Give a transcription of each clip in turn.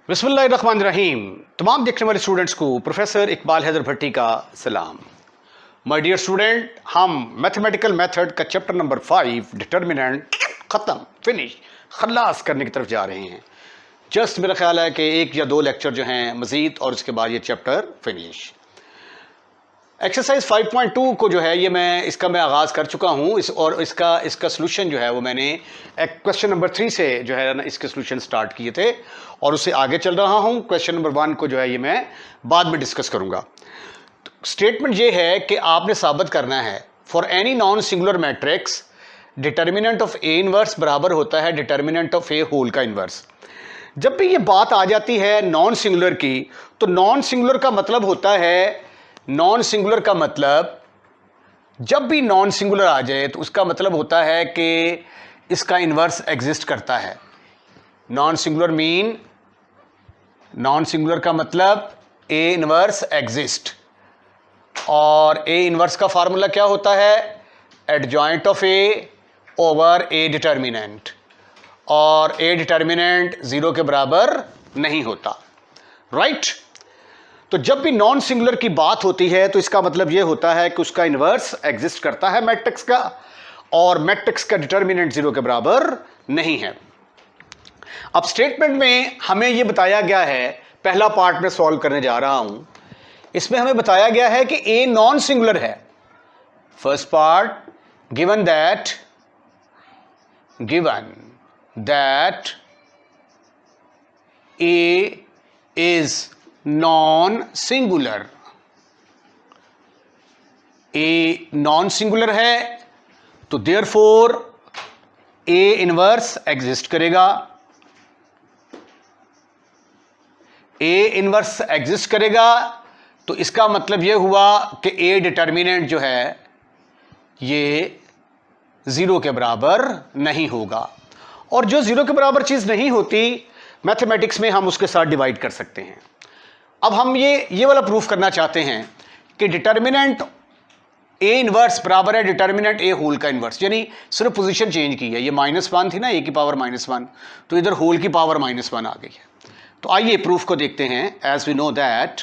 बिस्मिल्लाहिर्रहमानिर्रहीम। तमाम देखने वाले स्टूडेंट्स को प्रोफेसर इकबाल हैदर भट्टी का सलाम। माय डियर स्टूडेंट, हम मैथमेटिकल मेथड का चैप्टर नंबर 5 डिटर्मिनेंट ख़त्म फिनिश खल्लास करने की तरफ जा रहे हैं। जस्ट मेरा ख्याल है कि एक या दो लेक्चर जो हैं मज़ीद और उसके बाद ये चैप्टर फिनिश। एक्सरसाइज 5.2 को जो है ये मैं आगाज़ कर चुका हूँ और इसका सलूशन जो है वो मैंने एक क्वेश्चन नंबर 3 से जो है ना इसके सलूशन स्टार्ट किए थे और उससे आगे चल रहा हूँ। क्वेश्चन नंबर 1 को जो है ये मैं बाद में डिस्कस करूँगा। स्टेटमेंट ये है कि आपने साबित करना है for any non singular matrix determinant of A inverse बराबर होता है डिटर्मिनेंट ऑफ ए होल का इनवर्स। जब भी ये बात आ जाती है नॉन सिंगुलर की, तो नॉन सिंगुलर का मतलब होता है, नॉन सिंगुलर का मतलब जब भी नॉन सिंगुलर आ जाए तो उसका मतलब होता है कि इसका इन्वर्स एग्जिस्ट करता है। नॉन सिंगुलर का मतलब ए इन्वर्स एग्जिस्ट, और ए इन्वर्स का फार्मूला क्या होता है? Adjoint of A over A determinant, और ए डिटर्मिनेंट 0 के बराबर नहीं होता। राइट? तो जब भी नॉन सिंगुलर की बात होती है तो इसका मतलब यह होता है कि उसका इन्वर्स एग्जिस्ट करता है मैट्रिक्स का, और मैट्रिक्स का डिटर्मिनेंट 0 के बराबर नहीं है। अब स्टेटमेंट में हमें यह बताया गया है, पहला पार्ट में सॉल्व करने जा रहा हूं, इसमें हमें बताया गया है कि ए नॉन सिंगुलर है। First part, given that A is non singular. A non singular है तो देयरफॉर ए इनवर्स एग्जिस्ट करेगा। ए इनवर्स एग्जिस्ट करेगा तो इसका मतलब यह हुआ कि ए डिटर्मिनेंट जो है ये 0 के बराबर नहीं होगा, और जो 0 के बराबर चीज नहीं होती मैथमेटिक्स में हम उसके साथ डिवाइड कर सकते हैं। अब हम ये वाला प्रूफ करना चाहते हैं कि डिटर्मिनेंट ए इनवर्स बराबर है डिटर्मिनेंट ए होल का इनवर्स, यानी सिर्फ पोजीशन चेंज की है। ये -1 थी ना, ए की पावर -1, तो इधर होल की पावर -1 आ गई है। तो आइए प्रूफ को देखते हैं। As we know that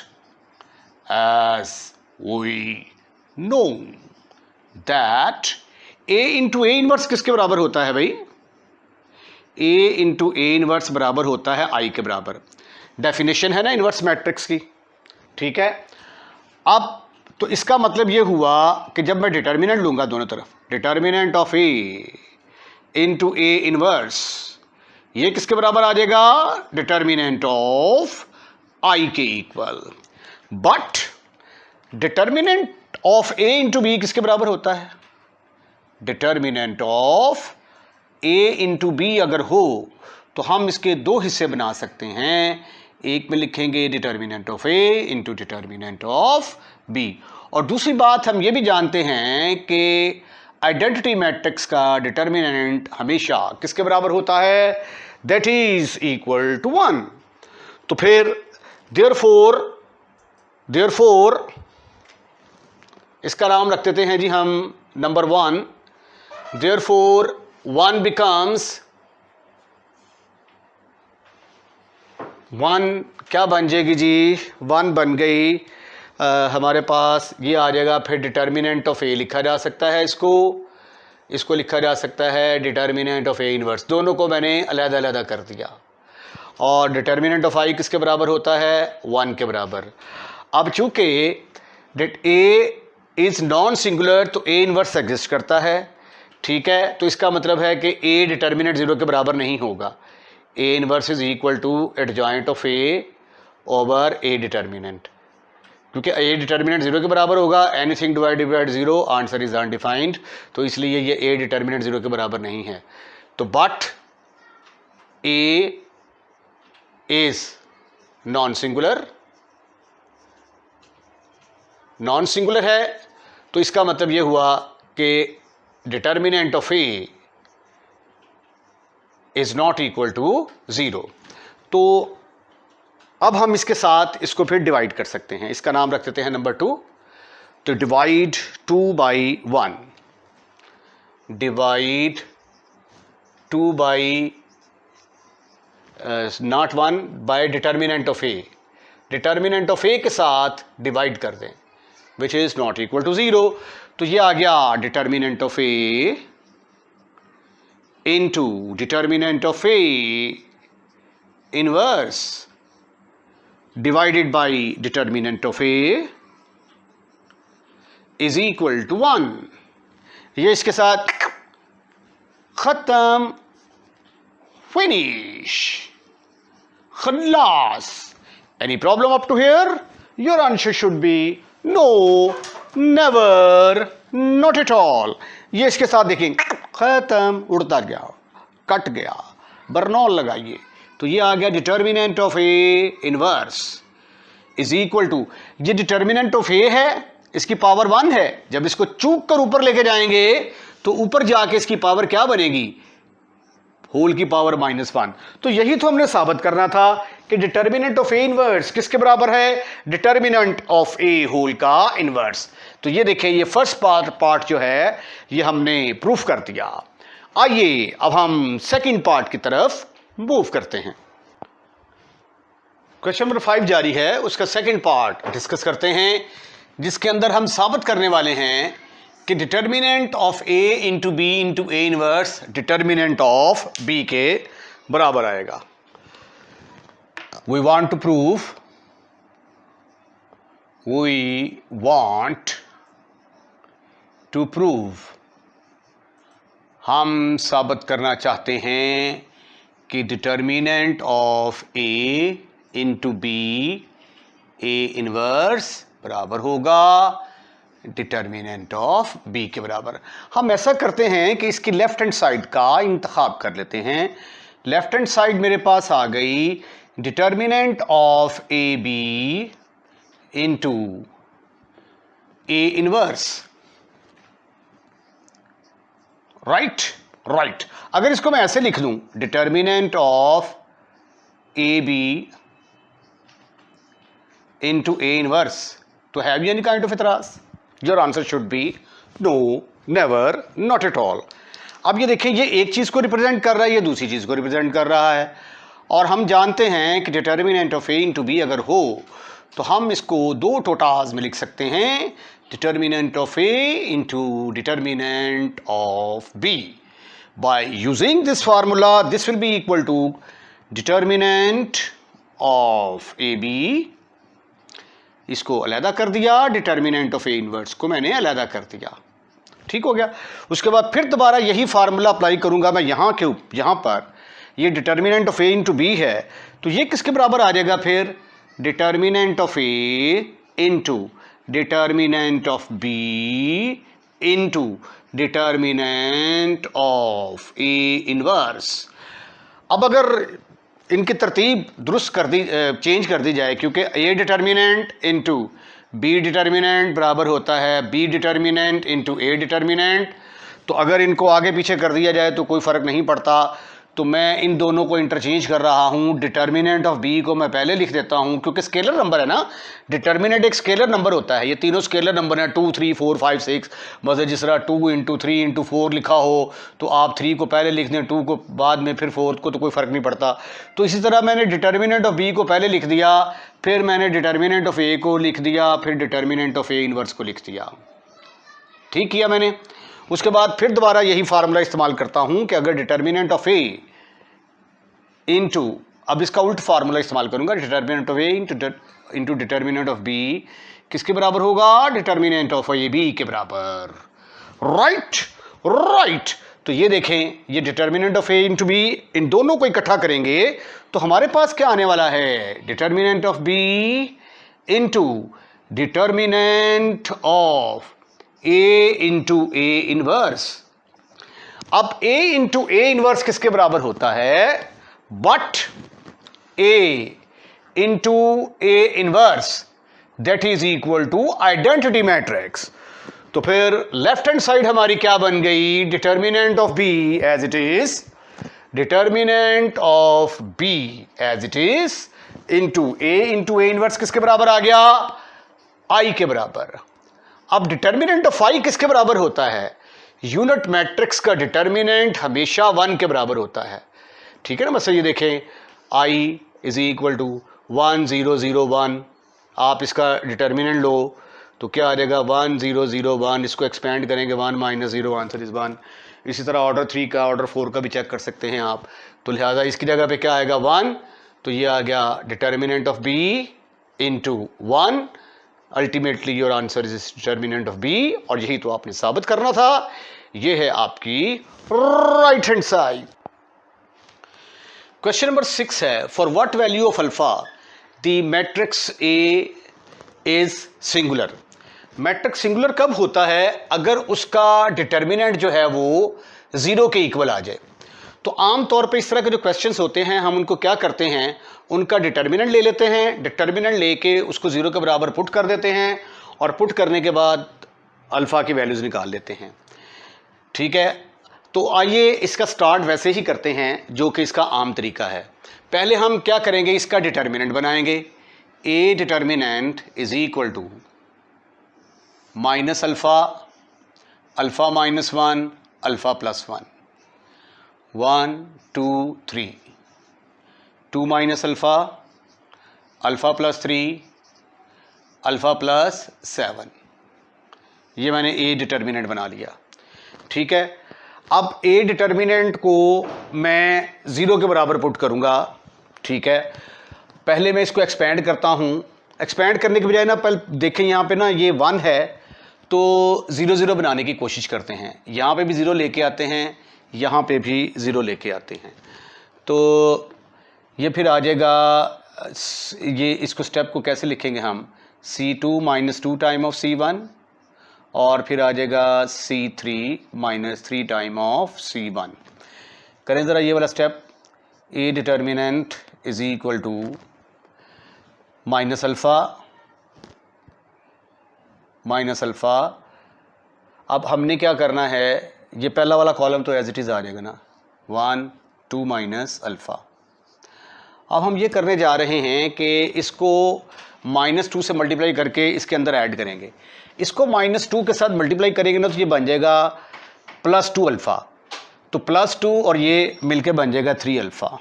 A into A inverse किसके बराबर होता है भाई? ए इंटू ए इनवर्स बराबर होता है आई के बराबर। डेफिनेशन है ना इनवर्स मैट्रिक्स की, ठीक है। अब तो इसका मतलब यह हुआ कि जब मैं डिटर्मिनेंट लूंगा दोनों तरफ, determinant of A into A inverse, ये किसके बराबर आ जाएगा? डिटर्मिनेंट ऑफ आई के equal. But determinant of A into B किसके बराबर होता है? Determinant of A into B अगर हो तो हम इसके दो हिस्से बना सकते हैं। एक में लिखेंगे determinant of A into determinant of B, और दूसरी बात हम ये भी जानते हैं कि आइडेंटिटी मैट्रिक्स का डिटर्मिनेंट हमेशा किसके बराबर होता है? That is equal to 1। तो फिर देयरफॉर इसका नाम रख देते हैं जी हम नंबर 1। देयरफॉर 1 बिकम्स 1 क्या बन जाएगी जी? 1 बन गई। हमारे पास ये आ जाएगा, फिर डिटर्मिनेंट ऑफ ए लिखा जा सकता है, इसको लिखा जा सकता है डिटर्मिनेंट ऑफ ए इनवर्स। दोनों को मैंने अलग-अलग कर दिया, और डिटर्मिनेंट ऑफ आई किसके बराबर होता है? 1 के बराबर। अब चूंकि ए इज नॉन सिंगुलर तो ए इनवर्स एग्जिस्ट करता है, ठीक है। तो इसका मतलब है कि ए डिटर्मिनेंट 0 के बराबर नहीं होगा। A inverse is equal to adjoint of A over A determinant, क्योंकि ए डिटर्मिनेंट 0 के बराबर होगा। Anything divided by 0, answer is undefined, तो इसलिए ये ए डिटर्मिनेंट 0 के बराबर नहीं है। तो but A is non singular है, तो इसका मतलब ये हुआ कि determinant of A is not equal to 0। तो अब हम इसके साथ इसको फिर डिवाइड कर सकते हैं। इसका नाम रख देते हैं नंबर 2। तो divide 2 by 1, divide 2 by not 1 by determinant of A, determinant of A के साथ डिवाइड कर दें which is not equal to 0। तो ये आ गया determinant of A into determinant of A inverse divided by determinant of A is equal to 1। ये इसके साथ खत्म, फिनिश, खल्लास। Any problem up to here? Your answer should be no, never, not at all. ये इसके साथ देखेंगे खत्म, उड़ता गया, कट गया, बर्नौल लगाइए। तो ये आ गया determinant of A inverse is equal to, ये डिटर्मिनेंट ऑफ ए है, इसकी पावर 1 है। जब इसको चूक कर ऊपर लेके जाएंगे तो ऊपर जाके इसकी पावर क्या बनेगी? होल की पावर -1। तो यही तो हमने साबित करना था कि डिटर्मिनेंट ऑफ ए इनवर्स किसके बराबर है? डिटर्मिनेंट ऑफ ए होल का इनवर्स। तो ये देखिए, ये फर्स्ट पार्ट जो है ये हमने प्रूफ कर दिया। आइए अब हम सेकंड पार्ट की तरफ मूव करते हैं। क्वेश्चन नंबर 5 जारी है, उसका सेकंड पार्ट डिस्कस करते हैं, जिसके अंदर हम साबित करने वाले हैं कि determinant of A into B into A inverse determinant of B के बराबर आएगा। वी वांट टू प्रूव, हम साबित करना चाहते हैं कि determinant of A into B A inverse बराबर होगा डिटर्मिनेंट ऑफ बी के बराबर। हम ऐसा करते हैं कि इसकी लेफ्ट हैंड साइड का इंतखाब कर लेते हैं। लेफ्ट हैंड साइड मेरे पास आ गई determinant of A B into A inverse, right. अगर इसको मैं ऐसे लिख लूं, determinant of A B into A inverse, तो have you any kind of इतराज? Your answer should be no, never, not at all. अब ये देखिए, ये एक चीज को रिप्रेजेंट कर रहा है, ये दूसरी चीज को रिप्रेजेंट कर रहा है, और हम जानते हैं कि determinant of A into B अगर हो तो हम इसको दो टोटाज में लिख सकते हैं, determinant of A into determinant of B. By using this formula this will be equal to determinant of A B, इसको अलहदा कर दिया, डिटर्मिनेंट ऑफ ए इनवर्स को मैंने अलहदा कर दिया, ठीक हो गया। उसके बाद फिर दोबारा यही फार्मूला अप्लाई करूंगा मैं यहाँ पर, ये determinant of A into B है, तो ये किसके बराबर आ जाएगा फिर? Determinant of A into determinant of B into determinant of A inverse. अब अगर इनकी तरतीब दुरुस्त चेंज कर दी जाए, क्योंकि A determinant into B determinant बराबर होता है B determinant into A determinant, तो अगर इनको आगे पीछे कर दिया जाए तो कोई फ़र्क नहीं पड़ता। तो मैं इन दोनों को इंटरचेंज कर रहा हूँ। डिटर्मिनेंट ऑफ बी को मैं पहले लिख देता हूँ, क्योंकि स्केलर नंबर है ना, डिटर्मिनेंट एक स्केलर नंबर होता है। ये तीनों स्केलर नंबर हैं, 2 3 4 5 6। मतलब जिस तरह 2 इंटू 3 इंटू 4 लिखा हो तो आप 3 को पहले लिख दें, 2 को बाद में, फिर 4 को, तो कोई फ़र्क नहीं पड़ता। तो इसी तरह मैंने डिटर्मिनेंट ऑफ बी को पहले लिख दिया, फिर मैंने डिटर्मिनेंट ऑफ ए को लिख दिया, फिर डिटर्मिनेंट ऑफ ए इनवर्स को लिख दिया। ठीक किया मैंने। उसके बाद फिर दोबारा यही फार्मूला इस्तेमाल करता हूँ कि अगर डिटर्मिनेंट ऑफ ए इंटू, अब इसका उल्ट फार्मूला इस्तेमाल करूंगा, determinant of A into determinant of B किसके बराबर होगा? डिटर्मिनेंट ऑफ ए बी के बराबर, राइट। तो ये देखें, ये determinant of A into B, इन दोनों को इकट्ठा करेंगे तो हमारे पास क्या आने वाला है? Determinant of B into determinant of A into A inverse. अब ए इंटू ए इनवर्स किसके बराबर होता है? But A into A inverse, that is equal to identity matrix. तो फिर लेफ्ट हैंड साइड हमारी क्या बन गई? Determinant of B as it is, determinant of B as it is into A inverse किसके बराबर आ गया? आई के बराबर। अब डिटर्मिनेंट ऑफ आई किसके बराबर होता है? यूनिट मैट्रिक्स का डिटर्मिनेंट हमेशा 1 के बराबर होता है, ठीक है ना। मतलब ये देखें, आई इज इक्वल टू 1 0 0 1, आप इसका डिटर्मिनेंट लो तो क्या आ जाएगा 1 0 0 1, इसको एक्सपेंड करेंगे 1 माइनस 0, आंसर इज 1। इसी तरह ऑर्डर 3 का ऑर्डर 4 का भी चेक कर सकते हैं आप, तो लिहाजा इसकी जगह पे क्या आएगा 1, तो ये आ गया determinant of B into 1, ultimately your answer is determinant of B, और यही तो आपने साबित करना था। ये है आपकी right hand side. Question number 6 है, for what value of alpha the matrix A is singular. Matrix singular कब होता है? अगर उसका डिटर्मिनेंट जो है वो 0 के इक्वल आ जाए। तो आमतौर पे इस तरह के जो क्वेश्चंस होते हैं हम उनको क्या करते हैं, उनका डिटर्मिनेंट ले लेते हैं, डिटर्मिनेंट लेके उसको 0 के बराबर पुट कर देते हैं, और पुट करने के बाद अल्फ़ा की वैल्यूज़ निकाल लेते हैं। ठीक है, तो आइए इसका स्टार्ट वैसे ही करते हैं जो कि इसका आम तरीका है। पहले हम क्या करेंगे, इसका डिटर्मिनेंट बनाएंगे। A determinant is equal to minus alpha, alpha minus 1, alpha plus 1, 1 2 3, 2 minus alpha, alpha plus 3, alpha plus 7। ये मैंने ए डिटर्मिनेंट बना लिया। ठीक है, अब ए डिटर्मिनेंट को मैं 0 के बराबर पुट करूंगा। ठीक है, पहले मैं इसको एक्सपेंड करता हूं। एक्सपेंड करने के बजाय ना पहले देखें यहाँ पे ना ये 1 है, तो 0 0 बनाने की कोशिश करते हैं। यहाँ पे भी 0 लेके आते हैं, यहाँ पे भी 0 लेके आते हैं, तो ये फिर आ जाएगा। ये इसको स्टेप को कैसे लिखेंगे हम, C2 minus 2 time of C1, और फिर आ जाएगा C3 minus 3 time of C1। करें ज़रा ये वाला step. A determinant is equal to minus alpha, minus alpha. अब हमने क्या करना है, ये पहला वाला कॉलम तो एज इट इज़ आ जाएगा ना, 1 2 माइनस अल्फ़ा। अब हम ये करने जा रहे हैं कि इसको -2 से मल्टीप्लाई करके इसके अंदर ऐड करेंगे। इसको -2 के साथ मल्टीप्लाई करेंगे ना तो ये बन जाएगा +2 अल्फ़ा, तो +2 और ये मिलके बन जाएगा 3 अल्फ़ा,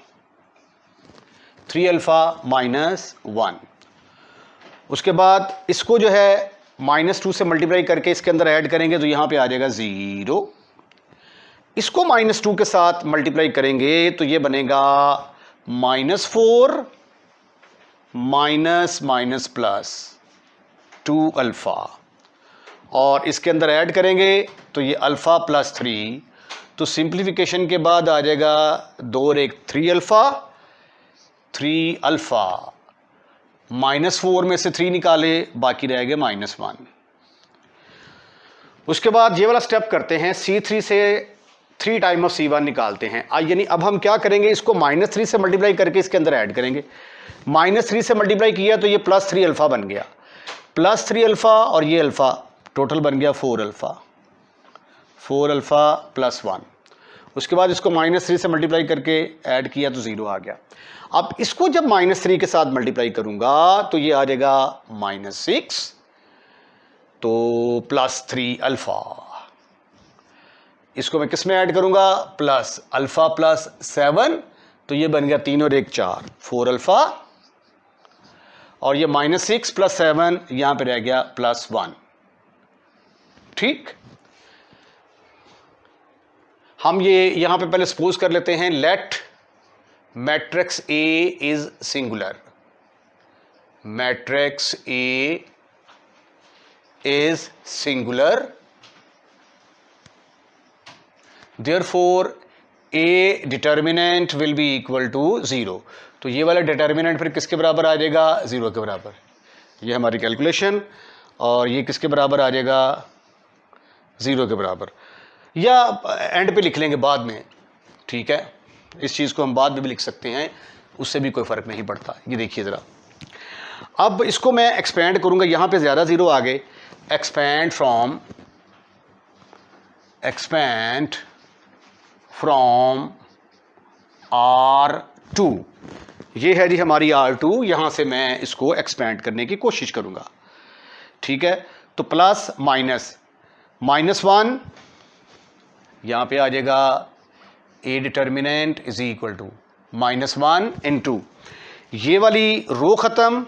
3 अल्फ़ा माइनस 1। उसके बाद इसको जो है -2 से मल्टीप्लाई करके इसके अंदर ऐड करेंगे तो यहाँ पे आ जाएगा 0। इसको -2 के साथ मल्टीप्लाई करेंगे तो ये बनेगा -4 माइनस माइनस प्लस 2 अल्फ़ा, और इसके अंदर ऐड करेंगे तो ये अल्फ़ा प्लस 3, तो सिंप्लीफिकेशन के बाद आ जाएगा 2 और 1 3 अल्फ़ा, 3 अल्फ़ा, -4 में से 3 निकाले, बाकी रह गए -1। उसके बाद ये वाला स्टेप करते हैं, C3 से 3 टाइम ऑफ C1 निकालते हैं। यानी अब हम क्या करेंगे, इसको -3 से मल्टीप्लाई करके इसके अंदर ऐड करेंगे। -3 से मल्टीप्लाई किया तो ये +3 अल्फ़ा बन गया, +3 अल्फ़ा और ये अल्फ़ा, टोटल बन गया 4 अल्फ़ा, 4 अल्फ़ा प्लस 1। उसके बाद इसको -3 से मल्टीप्लाई करके ऐड किया तो 0 आ गया। अब इसको जब -3 के साथ मल्टीप्लाई करूंगा तो ये आ जाएगा -6, तो +3 अल्फ़ा। इसको मैं किस में ऐड करूंगा, प्लस अल्फ़ा प्लस 7, तो ये बन गया 3 और 1 4, 4 अल्फ़ा, और ये -6 प्लस 7 यहां पे रह गया +1। ठीक, हम ये यहां पे पहले सपोज कर लेते हैं, let matrix A is singular, matrix A is singular, therefore a determinant will be equal to 0। तो ये वाला डिटर्मिनेंट फिर किसके बराबर आ जाएगा, 0 के बराबर। ये हमारी कैलकुलेशन, और ये किसके बराबर आ जाएगा, 0 के बराबर, या एंड पे लिख लेंगे बाद में। ठीक है, इस चीज़ को हम बाद में भी लिख सकते हैं, उससे भी कोई फ़र्क नहीं पड़ता। ये देखिए ज़रा, अब इसको मैं एक्सपेंड करूँगा, यहाँ पे ज़्यादा 0 आ गए, एक्सपेंड फ्रॉम R2, ये है जी हमारी R2, यहाँ से मैं इसको एक्सपेंड करने की कोशिश करूँगा। ठीक है, तो प्लस माइनस -1 यहाँ पे आ जाएगा, A determinant is equal to -1 into ये वाली रो ख़त्म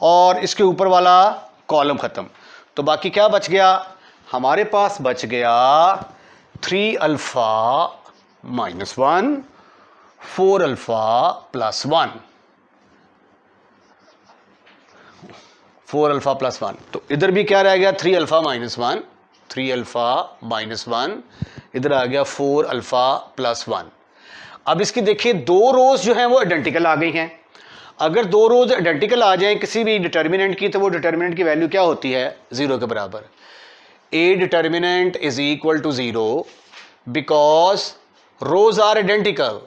और इसके ऊपर वाला कॉलम ख़त्म। तो बाकी क्या बच गया, हमारे पास बच गया 3 अल्फ़ा -1 4 अल्फ़ा +1 4 अल्फ़ा +1। तो इधर भी क्या रह गया 3 अल्फ़ा -1 3 अल्फ़ा -1, इधर आ गया 4 अल्फ़ा +1। अब इसकी देखिए दो रोज जो हैं वो आइडेंटिकल आ गई हैं। अगर दो रोज आइडेंटिकल आ जाएं किसी भी डिटर्मिनेंट की, तो वो डिटर्मिनेंट की वैल्यू क्या होती है, 0 के बराबर। A determinant is equal to 0 because rows are identical,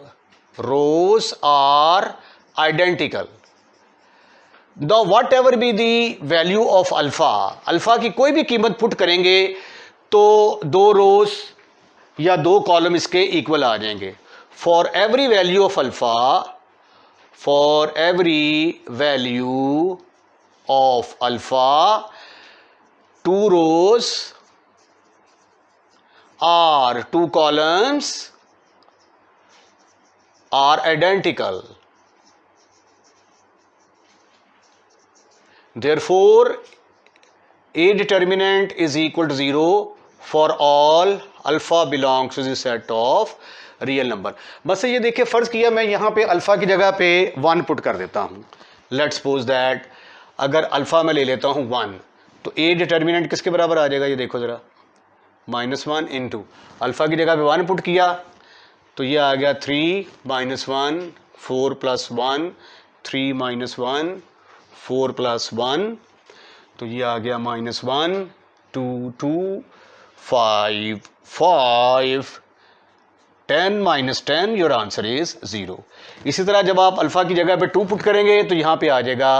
rows are identical. The whatever be the value of alpha, alpha की कोई भी कीमत पुट करेंगे तो दो रोज या दो कॉलम इसके इक्वल आ जाएंगे। For every value of alpha, for every value of alpha, two rows or two columns are identical. Therefore, A determinant is equal to 0 for all alpha belongs to the set of real number. बस ये देखिए, फर्ज किया मैं यहाँ पे alpha की जगह पे 1 पुट कर देता हूँ। लेट्स सपोज दैट अगर अल्फा मैं ले लेता हूँ 1, तो A डिटर्मिनेंट किसके बराबर आ जाएगा, ये देखो ज़रा, -1 इंटू अल्फ़ा की जगह पे 1 पुट किया तो ये आ गया 3 -1 4 + 1 3 -1 4 + 1, तो ये आ गया -1 2 2 5 5 10 -10, योर आंसर इज 0। इसी तरह जब आप अल्फ़ा की जगह पे 2 पुट करेंगे तो यहाँ पे आ जाएगा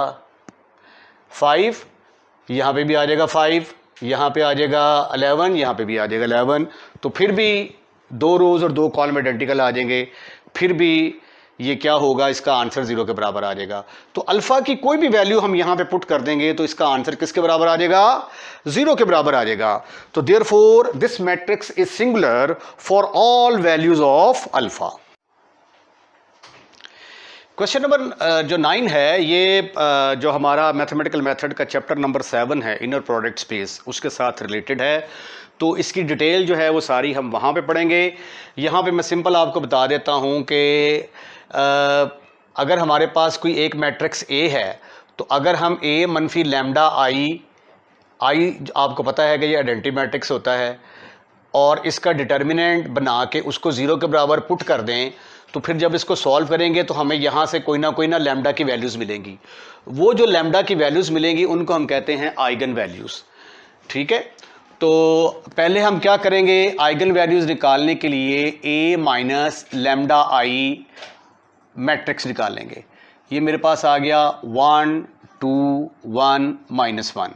5, यहाँ पे भी आ जाएगा 5, यहाँ पे आ जाएगा 11, यहाँ पे भी आ जाएगा 11। तो फिर भी दो रोज और दो कॉलम आइडेंटिकल आ जाएंगे, फिर भी ये क्या होगा, इसका आंसर 0 के बराबर आ जाएगा। तो अल्फा की कोई भी वैल्यू हम यहाँ पे पुट कर देंगे तो इसका आंसर किसके बराबर आ जाएगा, 0 के बराबर आ जाएगा। तो therefore this matrix is singular for all values of alpha. Question number जो 9 है, ये जो हमारा मैथमेटिकल मेथड का चैप्टर नंबर 7 है, इनर प्रोडक्ट स्पेस, उसके साथ रिलेटेड है। तो इसकी डिटेल जो है वो सारी हम वहाँ पे पढ़ेंगे। यहाँ पे मैं सिंपल आपको बता देता हूँ कि अगर हमारे पास कोई एक मैट्रिक्स ए है, तो अगर हम ए मनफी लैम्डा आई आपको पता है कि ये आइडेंटिटी मैट्रिक्स होता है, और इसका डिटर्मिनेंट बना के उसको 0 के बराबर पुट कर दें, तो फिर जब इसको सॉल्व करेंगे तो हमें यहाँ से कोई ना लैम्डा की वैल्यूज़ मिलेंगी। वो जो लैम्डा की वैल्यूज़ मिलेंगी उनको हम कहते हैं आइगन वैल्यूज़। ठीक है, तो पहले हम क्या करेंगे, आइगन वैल्यूज़ निकालने के लिए ए माइनस लैम्डा आई मैट्रिक्स निकालेंगे। ये मेरे पास आ गया 1 2 1 -1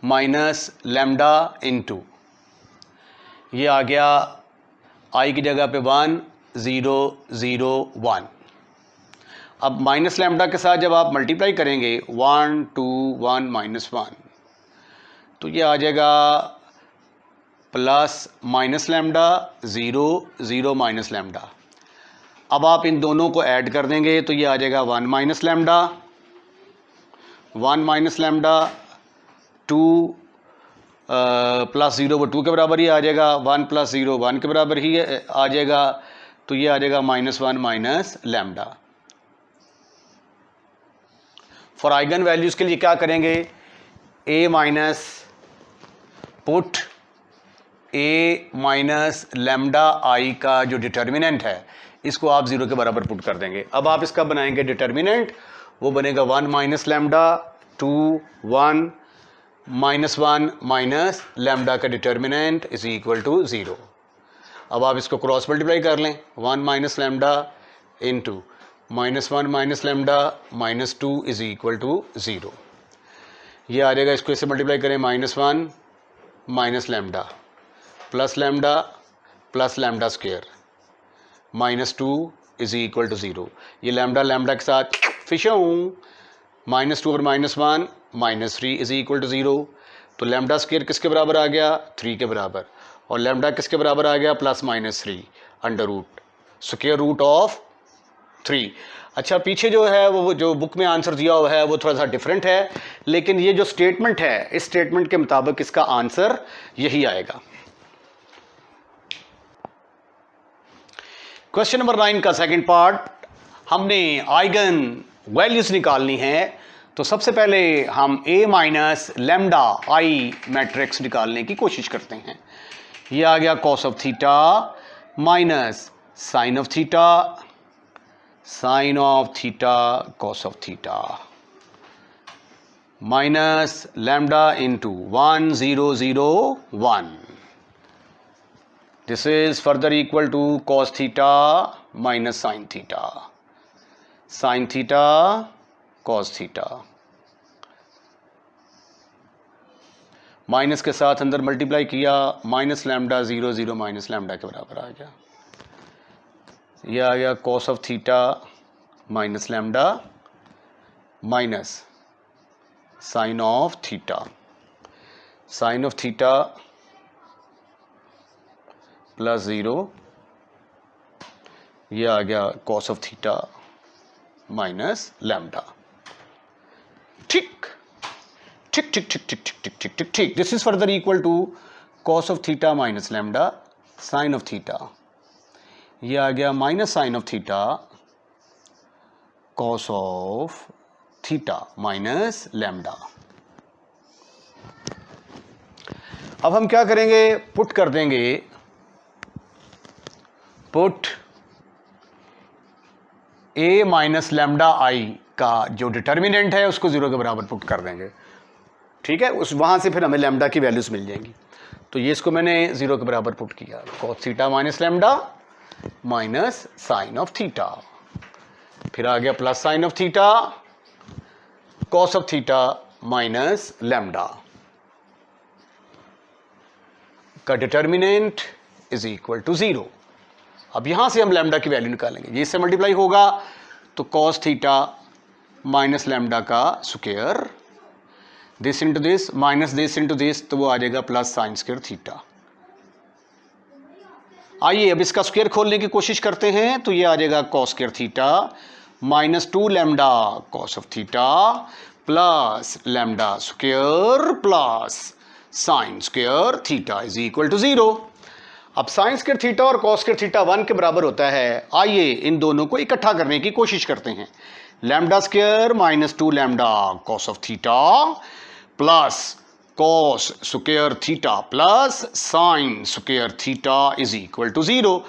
माइनस लैम्डा इंटू, ये आ गया आई की जगह पे 1 0 0 1। अब माइनस लैम्डा के साथ जब आप मल्टीप्लाई करेंगे 1 2 1 -1, तो ये आ जाएगा plus minus lambda 0 0 minus lambda. अब आप इन दोनों को ऐड कर देंगे तो ये आ जाएगा 1 minus lambda 1 minus lambda 2 plus 0 वो 2 के बराबर ही आ जाएगा, 1 + 0 1 के बराबर ही आ जाएगा। तो ये आ जाएगा -1 minus lambda. For eigen values के लिए क्या करेंगे, ए minus put A minus lambda I का जो डिटर्मिनेंट है इसको आप 0 के बराबर पुट कर देंगे। अब आप इसका बनाएंगे डिटर्मिनेंट, वो बनेगा 1 माइनस लैम्डा 2 1 -1 माइनस लैम्डा का डिटर्मिनेंट इज इक्वल टू 0। अब आप इसको क्रॉस मल्टीप्लाई कर लें, 1 minus lambda into -1 minus lambda -2 is equal to 0। ये आ जाएगा, इसको इससे मल्टीप्लाई करें, -1 minus lambda plus lambda square -2 is equal to 0। ये लैम्डा के साथ फिशों, -2 और -1 -3 इज इक्वल टू 0। तो लैम्डा स्क्वायर किसके बराबर आ गया, 3 के बराबर, और लैम्डा किसके बराबर आ गया, +-3 under root square root of 3। अच्छा, पीछे जो है वो जो बुक में आंसर दिया हुआ है वो थोड़ा सा डिफरेंट है, लेकिन ये जो स्टेटमेंट है इस स्टेटमेंट के मुताबिक इसका आंसर यही आएगा। क्वेश्चन नंबर 9 का सेकंड पार्ट, हमने आइगन वैल्यूज निकालनी है। तो सबसे पहले हम A minus lambda I matrix निकालने की कोशिश करते हैं। ये आ गया cos of theta minus sine of theta, sine of theta cos of theta, minus lambda into 1 0 0 1। This is further equal to cos theta minus sin theta, sin theta cos theta, minus के साथ अंदर multiply किया, minus lambda 0 0 minus lambda के बराबर आ गया। यह आ गया cos of theta minus lambda minus sine of theta, sine of theta plus 0, यह आ गया cos of theta minus lambda. ठीक ठीक ठीक ठीक ठीक ठीक ठीक ठीक ठीक ठीक। This is further equal to cos of theta minus lambda sine of theta, यह आ गया minus sine of theta cos of theta minus lambda. अब हम क्या करेंगे, पुट कर देंगे, put A minus lambda I का जो डिटर्मिनेंट है उसको 0 के बराबर पुट कर देंगे। ठीक है, उस वहाँ से फिर हमें लैम्डा की वैल्यूज मिल जाएंगी। तो ये इसको मैंने 0 के बराबर पुट किया, cos theta minus lambda minus sine of theta, फिर आ गया plus sine of theta cos of theta minus lambda का डिटर्मिनेंट इज इक्वल टू 0। अब यहां से हम लैम्डा की वैल्यू निकालेंगे, ये इससे मल्टीप्लाई होगा तो कॉस थीटा माइनस लैम्डा का square, this into this minus this into this, तो वो आ जाएगा प्लस साइन स्क्वायर थीटा। आइए अब इसका स्क्वायर खोलने की कोशिश करते हैं, तो ये आ जाएगा cos square theta minus 2 lambda cos of theta plus lambda square plus sine square theta is equal to 0। अब साइन स्क्वायर थीटा और कॉस स्क्वायर थीटा 1 के बराबर होता है। आइए इन दोनों को इकट्ठा करने की कोशिश करते हैं। Lambda square minus 2 lambda cos of theta plus cos square theta plus sine square theta is equal to 0।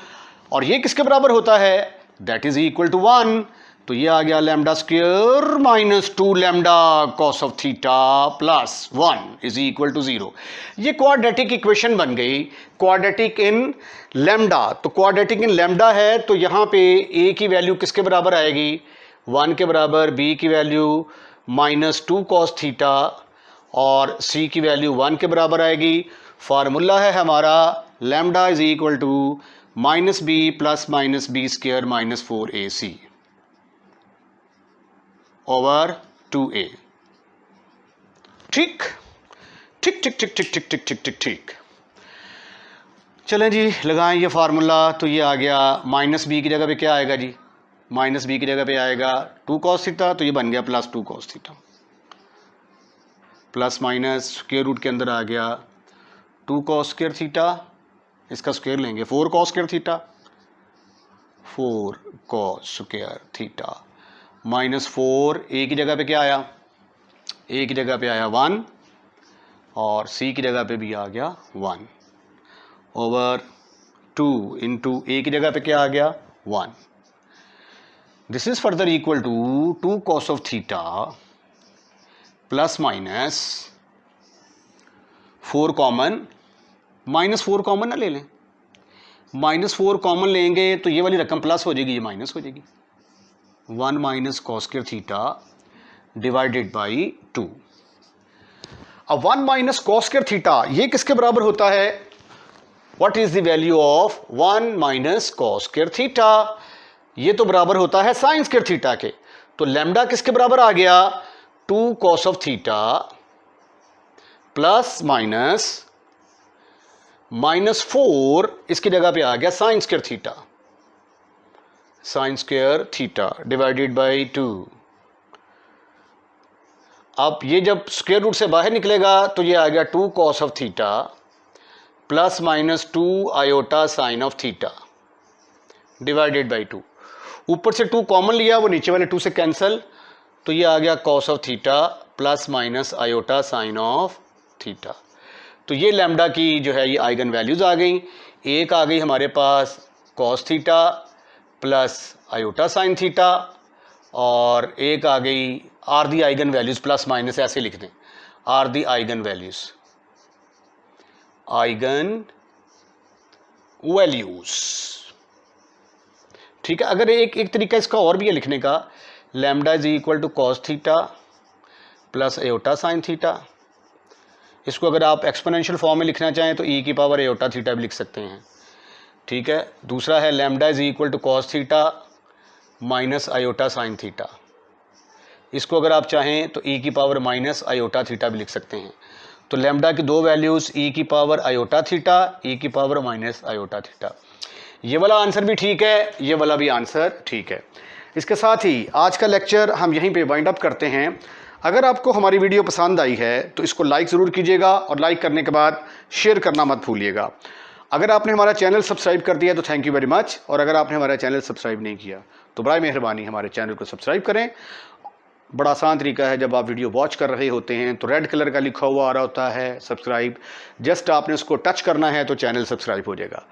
और ये किसके बराबर होता है, दैट इज इक्वल टू 1। तो ये आ गया lambda square minus 2 lambda cos of theta plus 1 is equal to 0। ये क्वाड्रेटिक इक्वेशन बन गई, क्वाड्रेटिक इन लैम्डा। तो क्वाड्रेटिक इन लैम्डा है तो यहाँ पे a की वैल्यू किसके बराबर आएगी, 1 के बराबर, b की वैल्यू माइनस 2 कॉस थीटा और c की वैल्यू 1 के बराबर आएगी। फार्मूला है हमारा lambda is equal to minus B plus minus B square minus 4ac over 2a। ठीक ठीक ठीक ठीक ठीक ठीक ठीक ठीक ठीक ठीक। चलें जी, लगाएं ये फार्मूला। तो ये आ गया माइनस बी की जगह पे क्या आएगा जी, माइनस बी की जगह पे आएगा 2 कॉस थीटा, तो ये बन गया plus 2 cos theta, plus minus square root के अंदर आ गया 2 कॉस स्क्वायर थीटा, इसका स्क्वायर लेंगे 4 cos square theta, 4 cos square theta minus 4, A की जगह पे क्या आया, ए की जगह पे आया 1 और सी की जगह पे भी आ गया 1 ओवर 2 इंटू ए की जगह पे क्या आ गया 1। This is further equal to 2 cos of theta plus minus 4 common, minus 4 common ना ले लें, माइनस 4 कॉमन लेंगे तो ये वाली रकम प्लस हो जाएगी, ये माइनस हो जाएगी, 1 minus cos square theta divided by 2। अब 1 माइनस कॉस स्क्वायर थीटा ये किसके बराबर होता है, what is the value of 1 minus cos square theta, ये तो बराबर होता है साइन स्क्वायर थीटा के। तो लैम्डा किसके बराबर आ गया, 2 cos of theta plus minus minus 4, इसकी जगह पे आ गया sign square theta, sign square theta divided by 2। अब ये जब स्क्वायर रूट से बाहर निकलेगा तो ये आ गया 2 cos of theta plus minus 2 iota sine of theta divided by 2। ऊपर से 2 कॉमन लिया, वो नीचे वाले 2 से कैंसिल, तो ये आ गया cos of theta plus minus iota sign of theta. तो ये लैम्डा की जो है ये आइगन वैल्यूज़ आ गई। एक आ गई हमारे पास cos theta plus iota sine theta, और एक आ गई are the eigen values plus minus ऐसे लिख दें, are the eigen values, eigen values. ठीक है। अगर एक तरीका इसका और भी है लिखने का, lambda is equal to cos theta plus iota sine theta. इसको अगर आप एक्सपोनेंशियल फॉर्म में लिखना चाहें तो ई की पावर एयोटा थीटा भी लिख सकते हैं। ठीक है। दूसरा है lambda is equal to cos theta minus iota sine theta. इसको अगर आप चाहें तो ई की पावर माइनस आयोटा थीटा भी लिख सकते हैं। तो लैम्डा की दो वैल्यूज़ ई की पावर आयोटा थीटा, ई की पावर माइनस आयोटा थीटा। ये वाला आंसर भी ठीक है, ये वाला भी आंसर ठीक है। इसके साथ ही आज का लेक्चर हम यहीं पे वाइंड अप करते हैं। अगर आपको हमारी वीडियो पसंद आई है तो इसको लाइक ज़रूर कीजिएगा, और लाइक करने के बाद शेयर करना मत भूलिएगा। अगर आपने हमारा चैनल सब्सक्राइब कर दिया तो थैंक यू वेरी मच, और अगर आपने हमारा चैनल सब्सक्राइब नहीं किया तो बड़ा मेहरबानी हमारे चैनल को सब्सक्राइब करें। बड़ा आसान तरीका है, जब आप वीडियो वॉच कर रहे होते हैं तो रेड कलर का लिखा हुआ आ रहा होता है सब्सक्राइब, जस्ट आपने उसको टच करना है तो चैनल सब्सक्राइब हो जाएगा।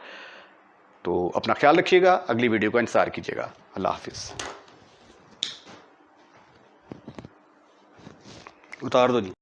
तो अपना ख्याल रखिएगा, अगली वीडियो का इंतज़ार कीजिएगा। अल्लाह हाफिज़। उतार दो जी।